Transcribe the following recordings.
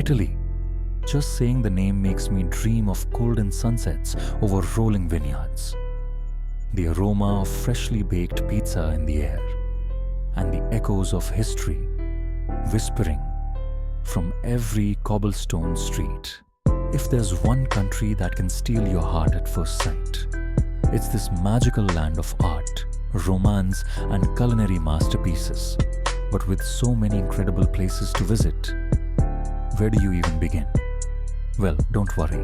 Italy. Just saying the name makes me dream of golden sunsets over rolling vineyards, the aroma of freshly baked pizza in the air, and the echoes of history whispering from every cobblestone street. If there's one country that can steal your heart at first sight, it's this magical land of art, romance, and culinary masterpieces. But with so many incredible places to visit, where do you even begin? Well, don't worry.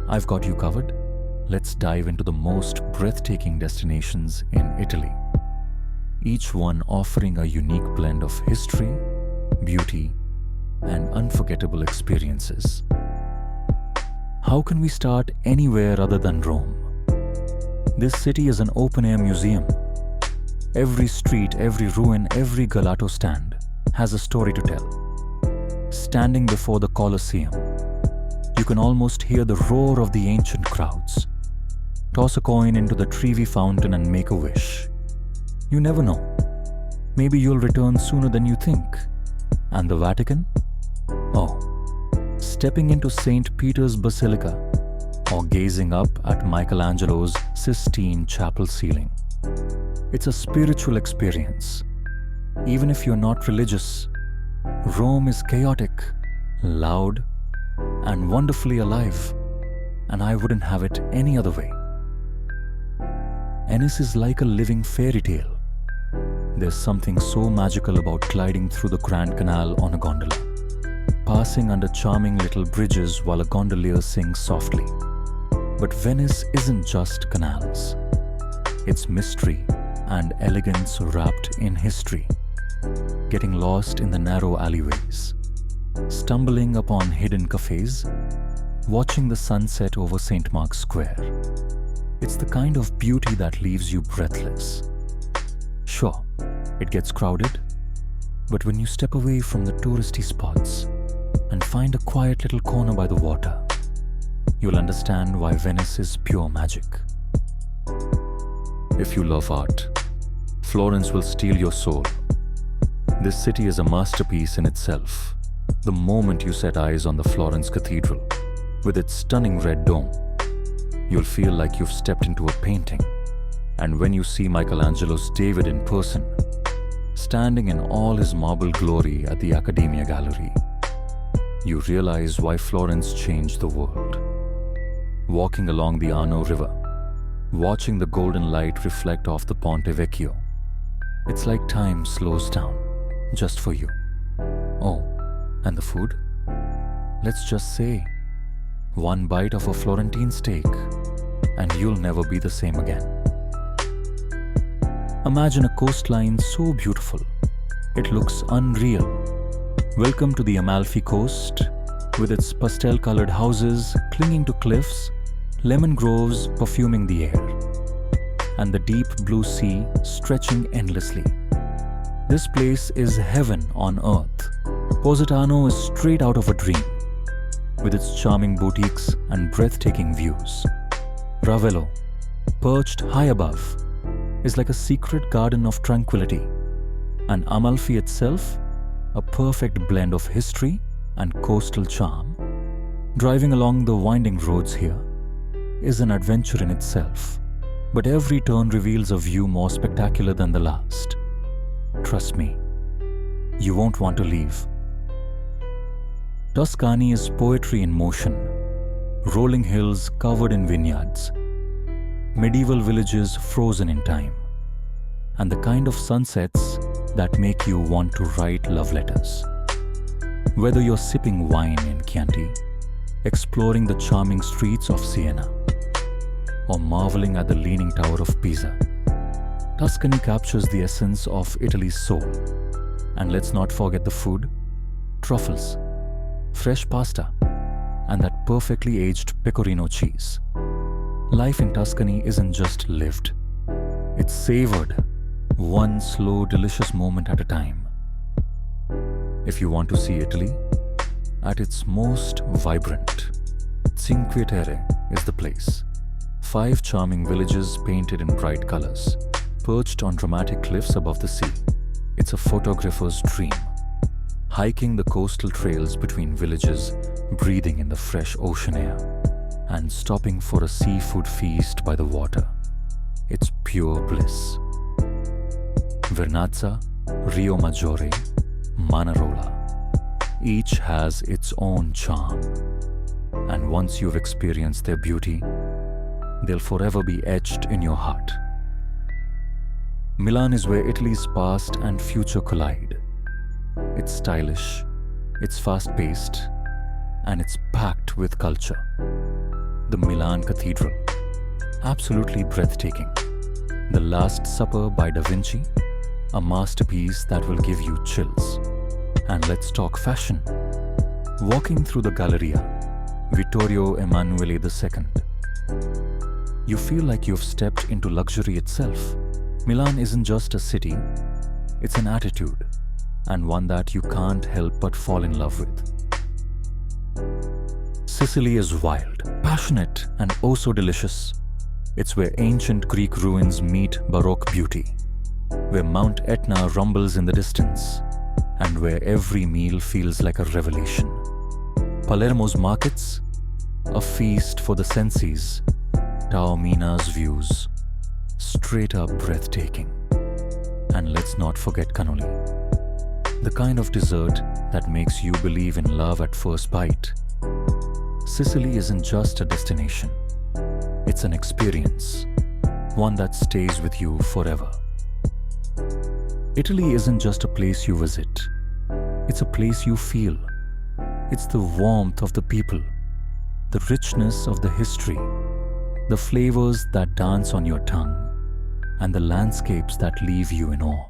I've got you covered. Let's dive into the most breathtaking destinations in Italy, each one offering a unique blend of history, beauty, and unforgettable experiences. How can we start anywhere other than Rome? This city is an open-air museum. Every street, every ruin, every gelato stand has a story to tell. Standing before the Colosseum, you can almost hear the roar of the ancient crowds. Toss a coin into the Trevi fountain and make a wish. You never know. Maybe you'll return sooner than you think. And the Vatican? Oh, stepping into St. Peter's Basilica or gazing up at Michelangelo's Sistine Chapel ceiling. It's a spiritual experience. Even if you're not religious, Rome is chaotic, loud, and wonderfully alive, and I wouldn't have it any other way. Venice is like a living fairy tale. There's something so magical about gliding through the Grand Canal on a gondola, passing under charming little bridges while a gondolier sings softly. But Venice isn't just canals. It's mystery and elegance wrapped in history. Getting lost in the narrow alleyways, stumbling upon hidden cafes, watching the sunset over St. Mark's Square. It's the kind of beauty that leaves you breathless. Sure, it gets crowded, but when you step away from the touristy spots and find a quiet little corner by the water, you'll understand why Venice is pure magic. If you love art, Florence will steal your soul. This city is a masterpiece in itself. The moment you set eyes on the Florence Cathedral, with its stunning red dome, you'll feel like you've stepped into a painting. And when you see Michelangelo's David in person, standing in all his marble glory at the Accademia Gallery, you realize why Florence changed the world. Walking along the Arno River, watching the golden light reflect off the Ponte Vecchio, it's like time slows down just for you. Oh, and the food? Let's just say, one bite of a Florentine steak, and you'll never be the same again. Imagine a coastline so beautiful, it looks unreal. Welcome to the Amalfi Coast, with its pastel-colored houses clinging to cliffs, lemon groves perfuming the air, and the deep blue sea stretching endlessly. This place is heaven on earth. Positano is straight out of a dream, with its charming boutiques and breathtaking views. Ravello, perched high above, is like a secret garden of tranquility, and Amalfi itself, a perfect blend of history and coastal charm. Driving along the winding roads here is an adventure in itself, but every turn reveals a view more spectacular than the last. Trust me, you won't want to leave. Tuscany is poetry in motion, rolling hills covered in vineyards, medieval villages frozen in time, and the kind of sunsets that make you want to write love letters. Whether you're sipping wine in Chianti, exploring the charming streets of Siena, or marveling at the Leaning Tower of Pisa, Tuscany captures the essence of Italy's soul. And let's not forget the food: truffles, fresh pasta, and that perfectly aged pecorino cheese. Life in Tuscany isn't just lived, it's savored, one slow, delicious moment at a time. If you want to see Italy at its most vibrant, Cinque Terre is the place. 5 charming villages painted in bright colors, perched on dramatic cliffs above the sea. It's a photographer's dream. hiking the coastal trails between villages, breathing in the fresh ocean air, and stopping for a seafood feast by the water. It's pure bliss. Vernazza, Rio Maggiore, Manarola, each has its own charm. And once you've experienced their beauty, they'll forever be etched in your heart. Milan is where Italy's past and future collide. It's stylish, it's fast-paced, and it's packed with culture. The Milan Cathedral, absolutely breathtaking. The Last Supper by Da Vinci, a masterpiece that will give you chills. And let's talk fashion. Walking through the Galleria, Vittorio Emanuele II, you feel like you've stepped into luxury itself. Milan isn't just a city, it's an attitude, and one that you can't help but fall in love with. Sicily is wild, passionate, and oh so delicious. It's where ancient Greek ruins meet Baroque beauty, where Mount Etna rumbles in the distance, and where every meal feels like a revelation. Palermo's markets, a feast for the senses. Taormina's views, straight up breathtaking. And let's not forget cannoli, the kind of dessert that makes you believe in love at first bite. Sicily isn't just a destination, it's an experience, one that stays with you forever. Italy isn't just a place you visit, it's a place you feel. It's the warmth of the people, the richness of the history, the flavors that dance on your tongue, and the landscapes that leave you in awe.